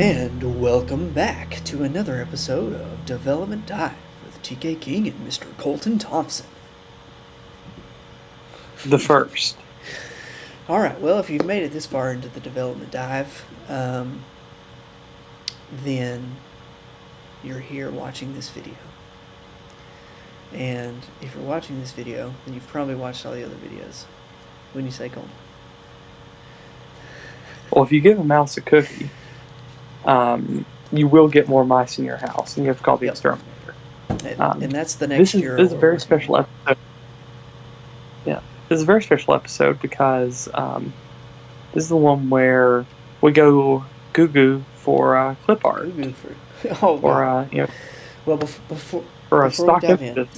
And welcome back to another episode of Development Dive with TK King and Mr. Koltin Thompson. The first. Alright, well, if you've made it this far into the Development Dive, then you're here watching this video. And if you're watching this video, then you've probably watched all the other videos. Wouldn't you say, Colton? Well, if you give a mouse a cookie, you will get more mice in your house, and you have to call the exterminator. And that's the next year. This is a very special episode. Yeah, this is a very special episode because this is the one where we go goo for clip art. Well, before a stock we dive in,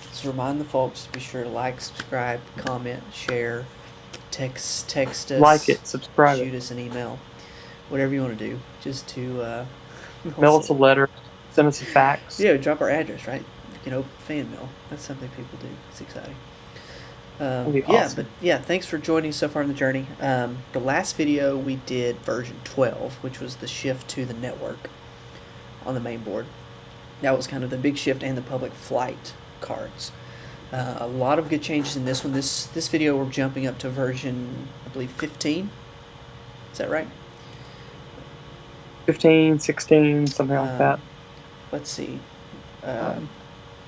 just remind the folks to be sure to like, subscribe, comment, share, text us, like it, subscribe, shoot us an email, whatever you want to do, just to mail us a letter, send us a fax. Yeah, drop our address, right? Fan mail. That's something people do. It's exciting. Awesome. Thanks for joining so far on the journey. The last video we did version 12, which was the shift to the network on the main board. That was kind of the big shift, and the public flight cards. A lot of good changes in this one. This video we're jumping up to version, I believe, 15. Is that right? 15, 16, something like that. Let's see. I'll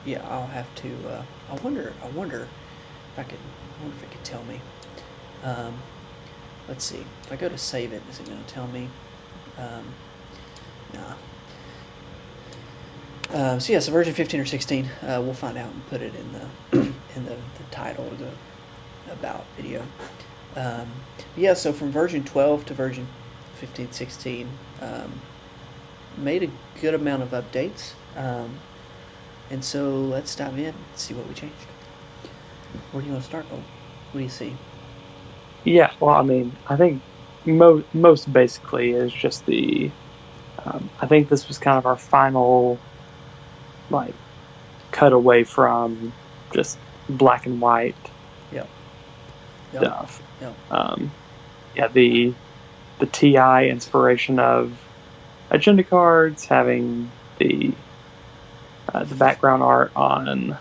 have to. I wonder if it could tell me. Let's see. If I go to save it, is it going to tell me? Nah. So version 15 or 16, we'll find out and put it in the in the title of the about video. So from version 12 to version 15, 16, made a good amount of updates. And so let's dive in and see what we changed. Where do you want to start, Cole? What do you see? Yeah, well, I mean, I think most basically is just the... I think this was kind of our final, cut away from just black and white stuff. Yep. The TI inspiration of agenda cards, having the background art on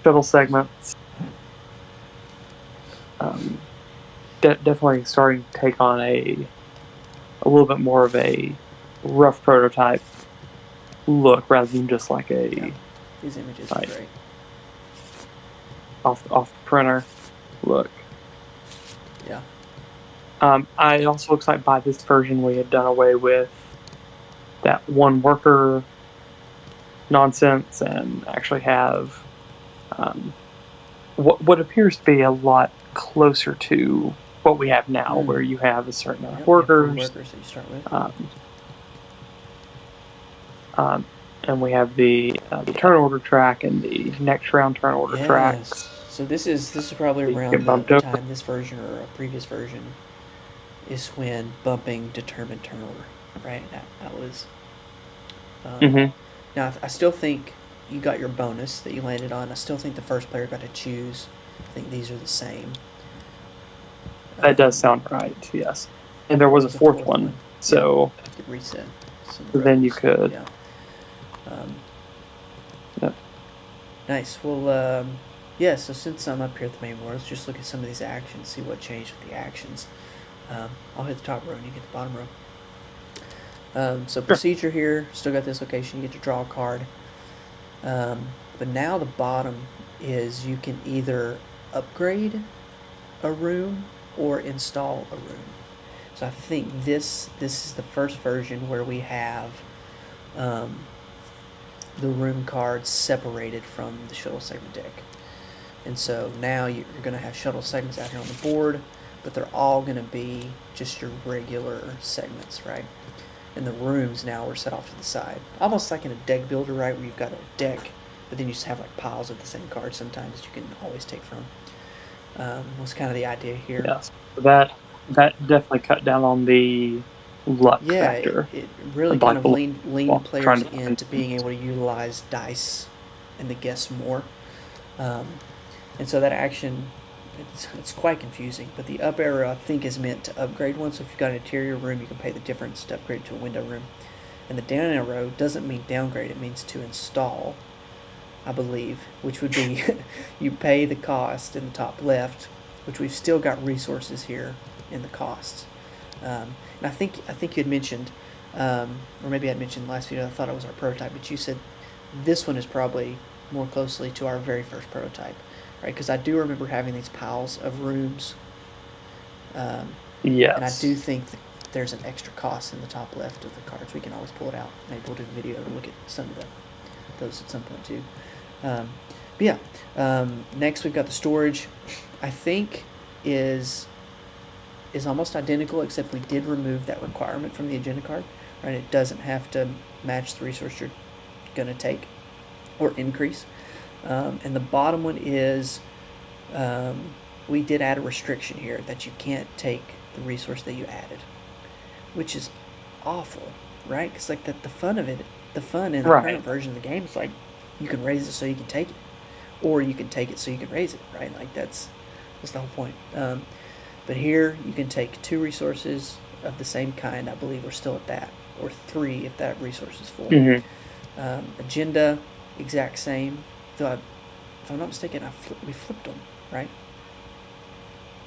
shuttle segments. Definitely starting to take on a little bit more of a rough prototype look rather than just like a these images are great off the printer look. Yeah. I also looks like by this version we had done away with that one worker nonsense and actually have what appears to be a lot closer to what we have now, where you have a certain amount of workers that you start with. And we have the turn order track and the next round turn order tracks. So this is probably around the time this version or a previous version is when bumping determined turn order, right? That was. Now I still think you got your bonus that you landed on. I still think the first player got to choose. I think these are the same. That does sound right, yes. And there was a fourth one, so you could reset. Then you could. Yeah. Yep. Nice. Well, so since I'm up here at the main board, let's just look at some of these actions, see what changed with the actions. I'll hit the top row and you get the bottom row. So procedure here, still got this location, you get to draw a card. But now the bottom is you can either upgrade a room or install a room. So I think this is the first version where we have the room cards separated from the shuttle segment deck. And so now you're going to have shuttle segments out here on the board, but they're all going to be just your regular segments, right? And the rooms now are set off to the side. Almost like in a deck builder, right, where you've got a deck, but then you just have piles of the same cards sometimes you can always take from. Was kind of the idea here. Yes. That definitely cut down on the luck factor. It really kind of leaned players into being able to utilize dice and the guess more. And so that action it's quite confusing. But the up arrow, I think, is meant to upgrade one. So if you've got an interior room, you can pay the difference to upgrade to a window room. And the down arrow doesn't mean downgrade; it means to install, I believe, which would be you pay the cost in the top left, which we've still got resources here in the costs. And I think you had mentioned, or maybe I had mentioned last video. I thought it was our prototype, but you said this one is probably more closely to our very first prototype, right? Because I do remember having these piles of rooms. Yes. And I do think that there's an extra cost in the top left of the cards. We can always pull it out. Maybe we'll do a video to look at some of those at some point too. But yeah, next we've got the storage. I think is almost identical, except we did remove that requirement from the agenda card. Right, it doesn't have to match the resource you're going to take or increase. And the bottom one is we did add a restriction here that you can't take the resource that you added, which is awful, right? Because like the fun of it, the fun in the current version of the game is like you can raise it so you can take it, or you can take it so you can raise it, right? Like that's the whole point. But here you can take 2 resources of the same kind. I believe we're still at that, or 3 if that resource is full. Agenda, exact same. Though if I'm not mistaken, we flipped them, right?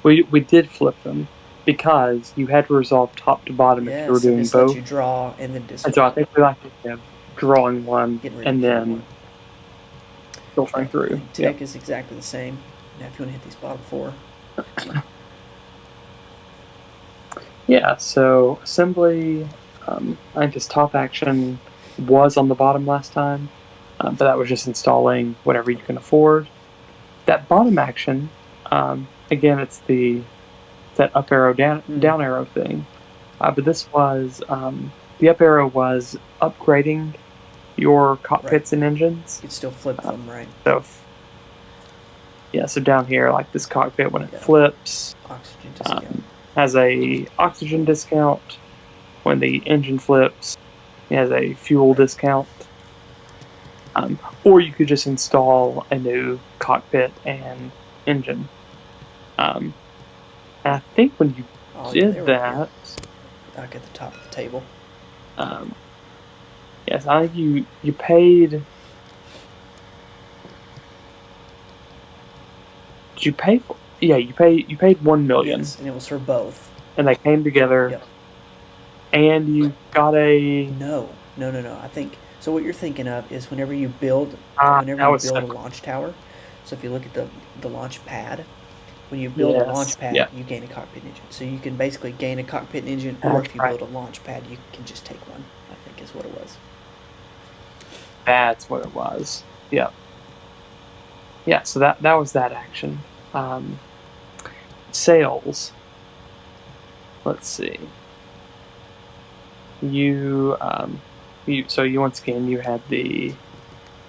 We did flip them because you had to resolve top to bottom if you were doing this both. Lets you draw and then discard. And so I think we like to have drawing one and then filtering through. Tech is exactly the same. Now if you want to hit these bottom 4. Yeah, so assembly, I think this top action was on the bottom last time, but that was just installing whatever you can afford. That bottom action, again, it's that up arrow, down arrow thing. But this was, the up arrow was upgrading your cockpits and engines. You can still flip them, right? So, so down here, like this cockpit, when it flips, oxygen discount. Has a oxygen discount. When the engine flips, it has a fuel discount. Or you could just install a new cockpit and engine. And I think when you did that, back at the top of the table. Yes, I think you paid. Did you pay for? Yeah, you paid $1 million. Yes, and it was for both. And they came together. Yep. And you got a. No. I think so. What you're thinking of is whenever you build a launch tower. So if you look at the launch pad, when you build a launch pad, you gain a cockpit engine. So you can basically gain a cockpit engine, or if you build a launch pad, you can just take one. I think is what it was. That's what it was. Yep. Yeah. So that was that action. Sales. Let's see. You once again you had the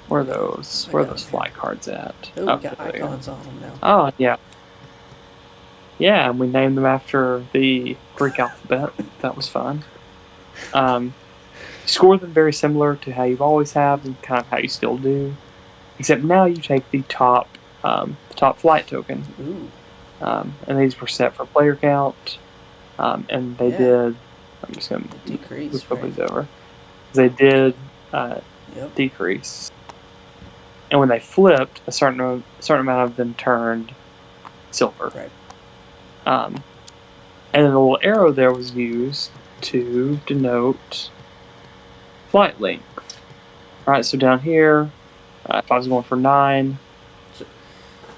where are those flight cards at? Oh, we got icons on them now. Oh yeah. Yeah, and we named them after the Greek alphabet. That was fun. Score them very similar to how you've always have and kind of how you still do, except now you take the top flight token. Ooh. And these were set for player count, and they did. I'm just going to decrease. Move these over. They did decrease, and when they flipped, a certain amount of them turned silver. Right. And then the little arrow there was used to denote flight length. All right, so down here, if I was going for 9.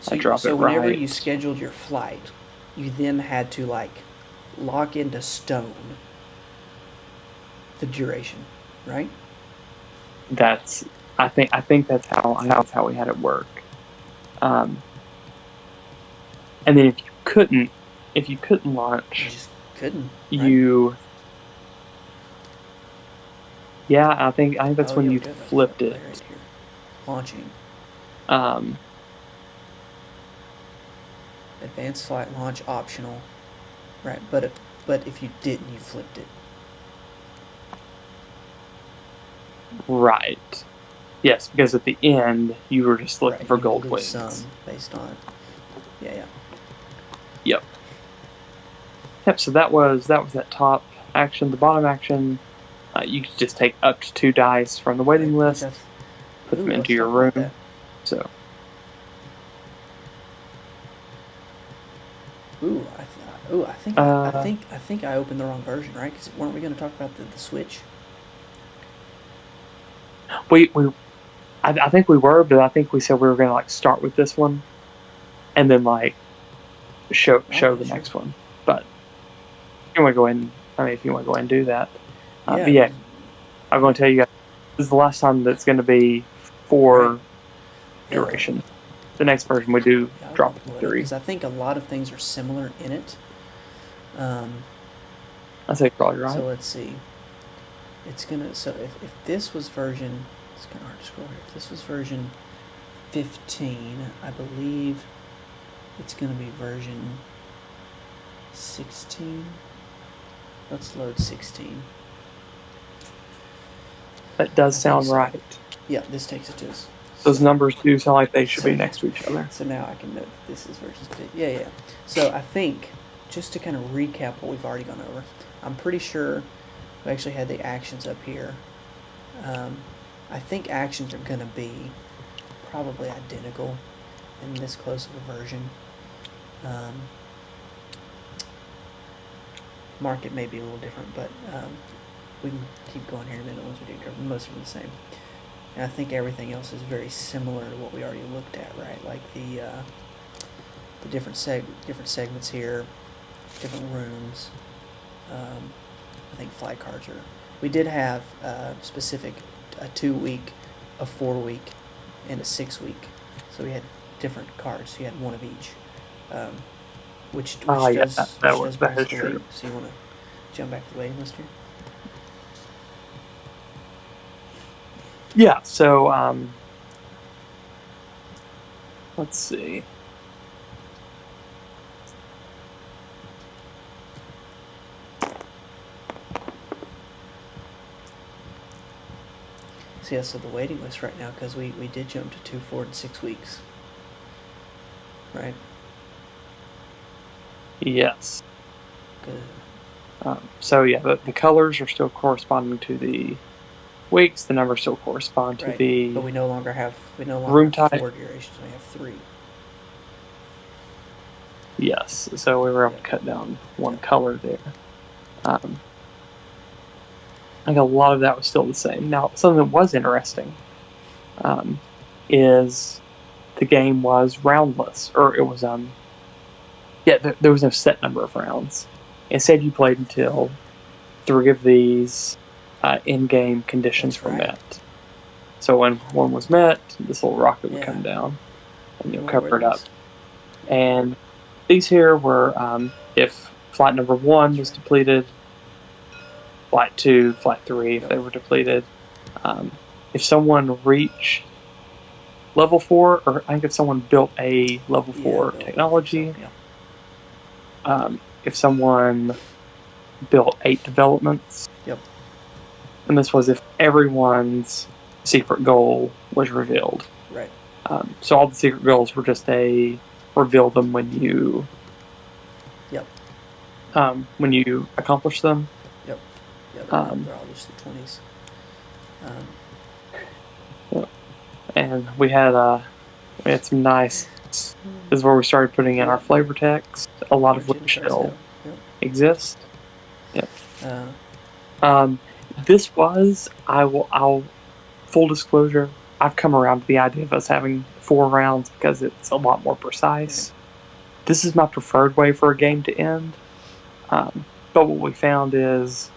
So whenever you scheduled your flight, you then had to lock into stone the duration, right? I think that's how we had it work. And then if you couldn't launch, you just couldn't. Right? I think that's when you flipped it. Right here. Launching. Advanced flight launch optional, right? But if you didn't, you flipped it. Right. Yes, because at the end you were just looking for gold wings. Some based on, Yep. Yep. So that was that top action. The bottom action, you could just take up to 2 dice from the waiting list, put them into your room. So. I think I opened the wrong version, right? Because weren't we going to talk about the Switch? I think we were, but I think we said we were going to start with this one, and then show the next one. But if you want to go ahead and do that, but yeah, I'm going to tell you guys this is the last time that's going to be 4 duration. The next version we do drop 3 because I think a lot of things are similar in it. I say probably right. So let's see. It's gonna if this was version, it's kind of hard to scroll here. If this was version 15, I believe it's gonna be version 16. Let's load 16. That does sound right. Yeah, this takes it to us. Those numbers do sound like they should be next to each other. So now I can note that this is version 15. Yeah. So I think, just to kind of recap what we've already gone over, I'm pretty sure we actually had the actions up here. I think actions are going to be probably identical in this close of a version. Market may be a little different, but we can keep going here in a minute once we do cover. Most of them are the same. And I think everything else is very similar to what we already looked at, right? Like the different segments here, different rooms. I think flight cards are. We did have specific a 2-week, a 4-week, and a 6-week. So we had different cards. You had one of each, which does that is true. So you want to jump back to the waiting list here? Yeah, so let's see. So yeah, so the waiting list right now, because we did jump to 2, 4, and 6 weeks, right? Yes. Good. So yeah, the colors are still corresponding to the weeks. The numbers still correspond to the. But we no longer have room type. 4 durations. We have 3. Yes, so we were able to cut down one color there. I think a lot of that was still the same. Now, something that was interesting is the game was roundless, or it was there was no set number of rounds. Instead, you played until 3 of these in-game conditions were met. So when one was met, this little rocket would come down and you'll cover it up. And these here were if flight number 1 was depleted, flight 2, flight 3 if they were depleted. If someone reached level 4, or I think if someone built a level 4 technology, if someone built 8 developments. Yep. And this was if everyone's secret goal was revealed. Right. So all the secret goals were just reveal them when you. Yep. When you accomplish them. Yep. Yeah, they're all just the 20s. Yep. And we had some nice. This is where we started putting in our flavor text, a lot of which still exist. Yep. This was I'll full disclosure. I've come around to the idea of us having 4 rounds because it's a lot more precise. This is my preferred way for a game to end. But what we found is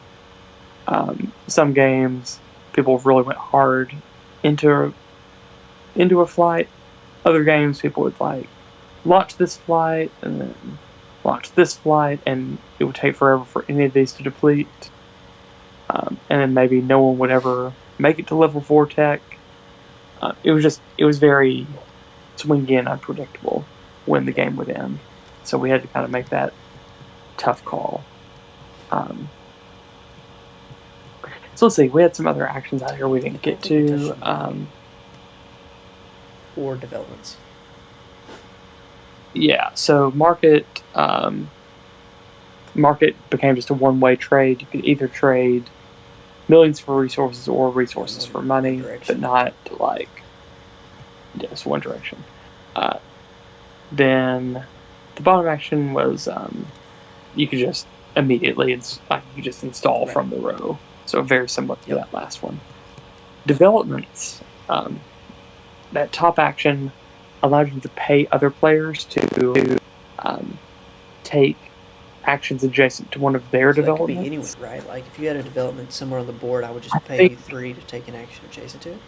some games people really went hard into a flight. Other games people would launch this flight and then launch this flight, and it would take forever for any of these to deplete. And then maybe no one would ever make it to level 4 tech. It was very swingy and unpredictable when the game would end. So we had to kind of make that tough call. So let's see, we had some other actions out here we didn't get to. 4 developments. Yeah, so market became just a one-way trade. You could either trade millions for resources or resources for money, but not like just one direction. Then the bottom action was you could just immediately you just install from the row. So very similar to that last one. Developments. That top action allowed you to pay other players to take actions adjacent to one of their developments. That could be anywhere, right? Like if you had a development somewhere on the board, I would just pay you 3 to take an action adjacent to it.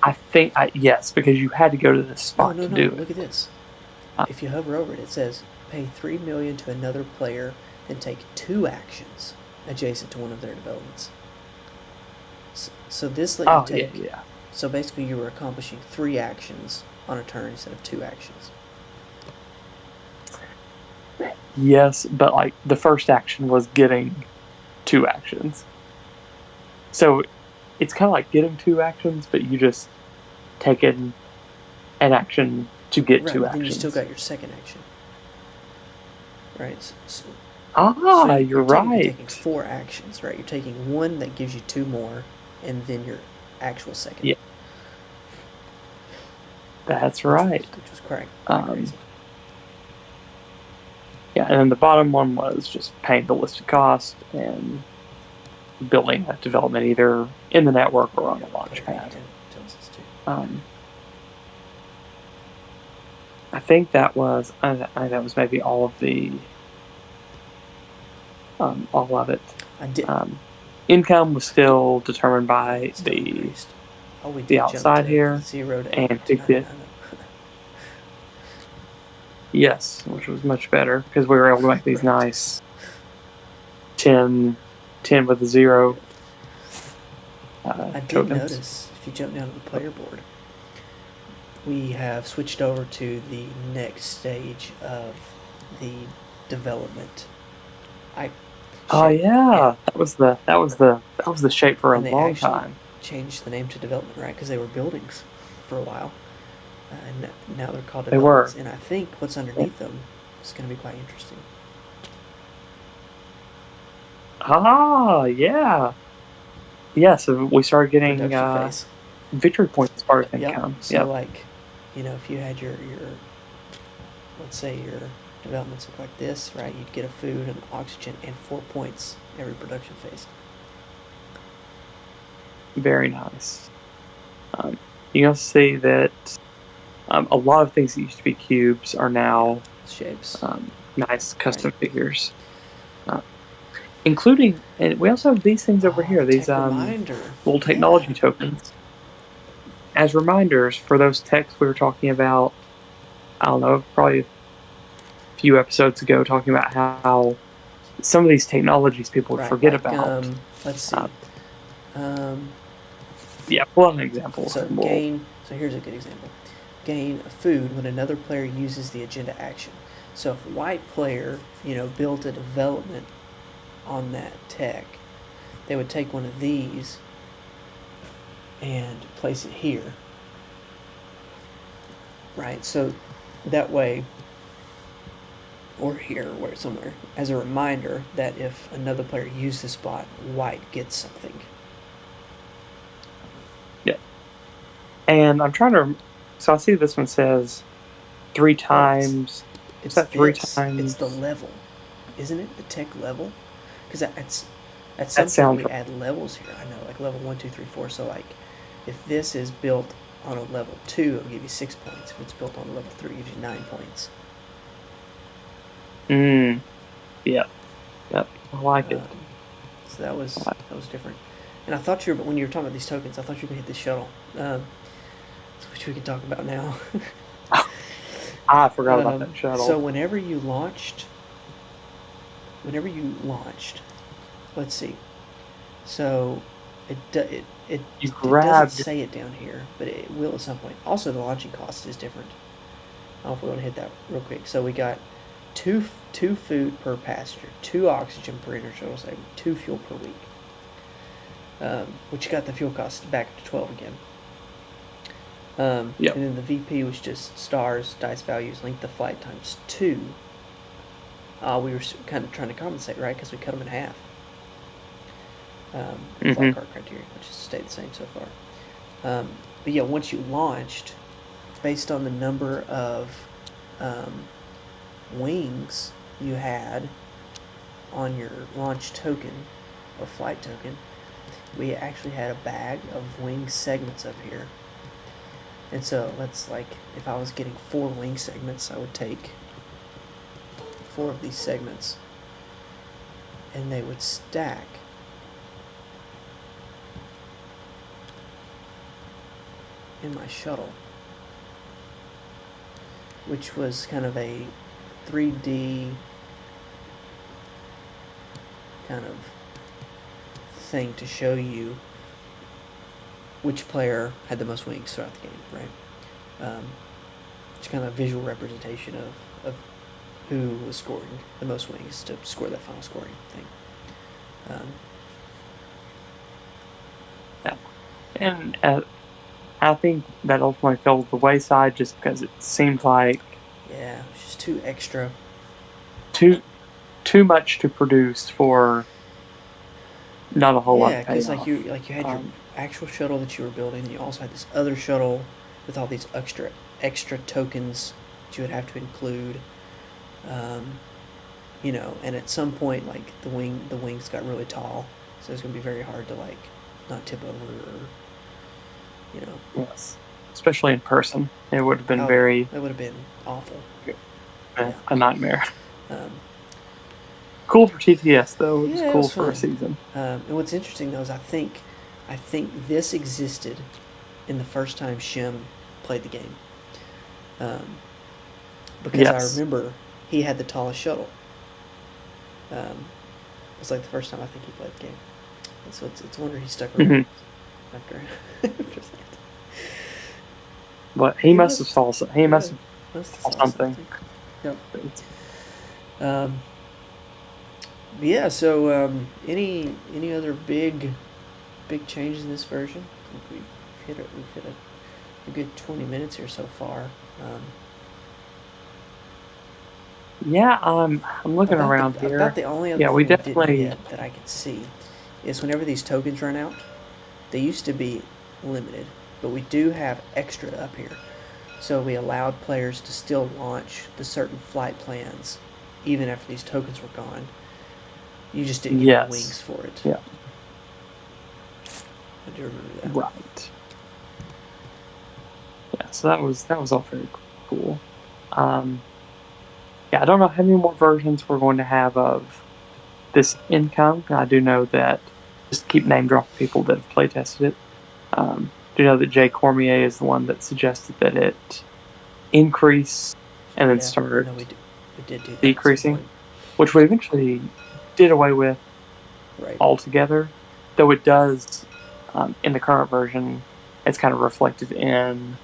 I think yes, because you had to go to this spot to do it. Look at this. If you hover over it, it says pay 3 million to another player and take 2 actions adjacent to one of their developments. So this let you take. Yeah. So basically, you were accomplishing 3 actions on a turn instead of 2 actions. Yes, but like the first action was getting 2 actions. So it's kind of like getting 2 actions, but you just taken an action to get 2 actions. Then you still got your second action. Right. You're right. You're taking 4 actions, right? You're taking 1 that gives you 2 more, and then your actual second. Yeah. That's right. Which was crazy. Yeah, and then the bottom one was just paying the listed cost and building that development either in the network or on the launch pad. I think that was maybe all of it. Income was still determined by the outside here, 0 to and to get yes, which was much better because we were able to make these nice 10 with a 0. I did notice if you jump down to the player board, we have switched over to the next stage of the development. That was the shape for a long time. Changed the name to development, right? Because they were buildings for a while, and now they're called developments. And I think what's underneath them is going to be quite interesting. Yeah. So we started getting victory points as part of income. So like, if you had your let's say your developments look like this, right? You'd get a food and oxygen and 4 points every production phase. Very nice. You can also see that a lot of things that used to be cubes are now shapes. Nice custom figures. Including, and we also have these things over here, these little technology tokens. As reminders for those techs we were talking about, I don't know, probably a few episodes ago, talking about how some of these technologies people would forget about. Let's see. Pull out an example. So here's a good example. Gain food when another player uses the agenda action. So if a white player, built a development on that tech, they would take one of these and place it here. Right? So that way, or here, or somewhere, as a reminder that if another player used this spot, white gets something. Yeah. And I'm trying to... So I see this one says 3 times... It's that 3 times? It's the level. Isn't it? The tech level? Because at some point we add levels here. I know, like level 1, 2, 3, 4. So like, if this is built on a level 2, it'll give you 6 points. If it's built on a level 3, it gives you 9 points. Yep. I like it. So that was different. And I thought when you were talking about these tokens, I thought you were going to hit this shuttle, which we can talk about now. I forgot about that shuttle. So whenever you launched, let's see. So it doesn't say it down here, but it will at some point. Also, the launching cost is different. I don't know if we want to hit that real quick. So we got 2 food per passenger, 2 oxygen per intershuttle segment, 2 fuel per week. Which got the fuel cost back to 12 again. Yep. And then the VP was just stars, dice values, length of flight times 2. We were kind of trying to compensate, right? Because we cut them in half. Flight card criteria, which has stayed the same so far. But yeah, once you launched, based on the number of wings you had on your launch token or flight token, we actually had a bag of wing segments up here. And so if I was getting 4 wing segments, I would take 4 of these segments and they would stack in my shuttle, which was kind of a 3D kind of thing to show you which player had the most wings throughout the game, right? It's kind of a visual representation of who was scoring the most wings to score that final scoring thing. Yeah. And I think that ultimately fell to the wayside just because it seemed like yeah, it's just too extra. Too much to produce for not a whole lot of payoff. payoff. Yeah, because you had your actual shuttle that you were building, and you also had this other shuttle with all these extra tokens that you would have to include. And at some point, like the wings got really tall, so it's gonna be very hard to not tip over or. Yes, especially in person, it would have been It would have been awful. A nightmare. Cool for TTS though. It was cool for fun. a season. And what's interesting though is I think this existed in the first time Shim played the game. Because I remember he had the tallest shuttle. It was like the first time I think he played the game. And so it's a wonder he stuck around after that. But he must have saw something. Yep. Yeah. So any other big changes in this version? I think we've hit a good 20 minutes here so far. I'm looking around here. About the only other thing we didn't hit that I can see is whenever these tokens run out, they used to be limited, but we do have extra up here. So we allowed players to still launch the certain flight plans even after these tokens were gone. You just didn't get the wings for it. Yeah. I do remember that. Right. Yeah, so that was all very cool. I don't know how many more versions we're going to have of this income. I do know that, just to keep name dropping people that have play tested it, do you know that Jay Cormier is the one that suggested that it increase and then start we did do that decreasing, which we eventually did away with altogether, though it does, in the current version, it's kind of reflected in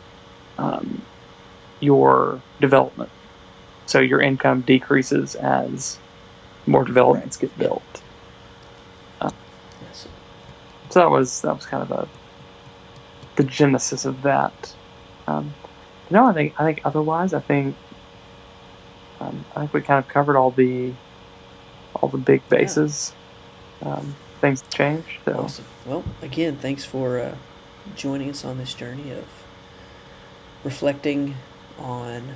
your development. So your income decreases as more developments get built. Yes. So that was kind of the genesis of that. I think otherwise, I think we kind of covered all the big bases. Things changed. So. Awesome. Well, again, thanks for joining us on this journey of reflecting on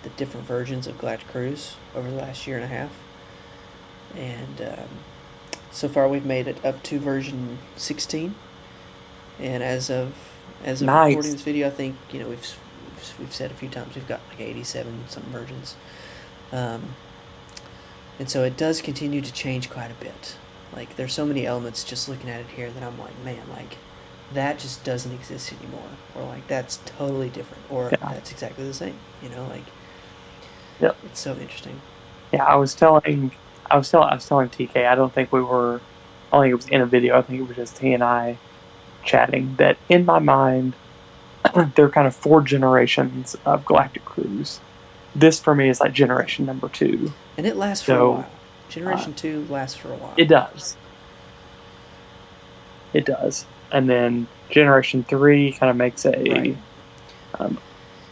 the different versions of Galactic Cruise over the last year and a half. And so far we've made it up to version 16. And as of recording this video, I think we've said a few times we've got like 87 some versions. And so it does continue to change quite a bit. Like there's so many elements just looking at it here that I'm like, man, like that just doesn't exist anymore, or like that's totally different, or that's exactly the same. Yep. It's so interesting. Yeah, I was telling TK. I don't think it was in a video. I think it was just he and I chatting. That in my mind, there are kind of 4 generations of Galactic Cruise. This for me is like generation number 2, and it lasts for a while. Generation 2 lasts for a while. It does. And then Generation 3 kind of makes a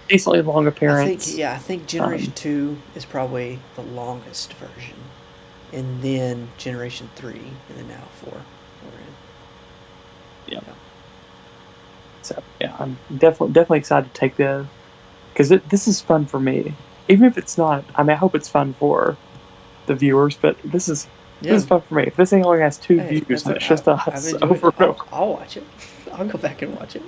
Decently long appearance. I think Generation 2 is probably the longest version. And then Generation 3, and then now 4 we're in. Yeah. So, yeah, I'm definitely excited to take this. Because this is fun for me. Even if it's not, I mean, I hope it's fun for the viewers, but this is fun for me. If this thing only has 2 views and it's just us over and over. I'll watch it. I'll go back and watch it.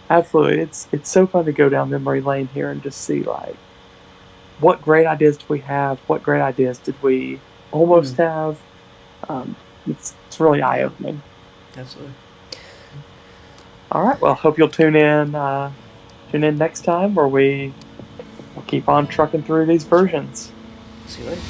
Absolutely. It's so fun to go down memory lane here and just see, like, what great ideas do we have? What great ideas did we almost have? It's really eye-opening. Absolutely. All right. Well, hope you'll tune in next time where we'll keep on trucking through these versions. See you later.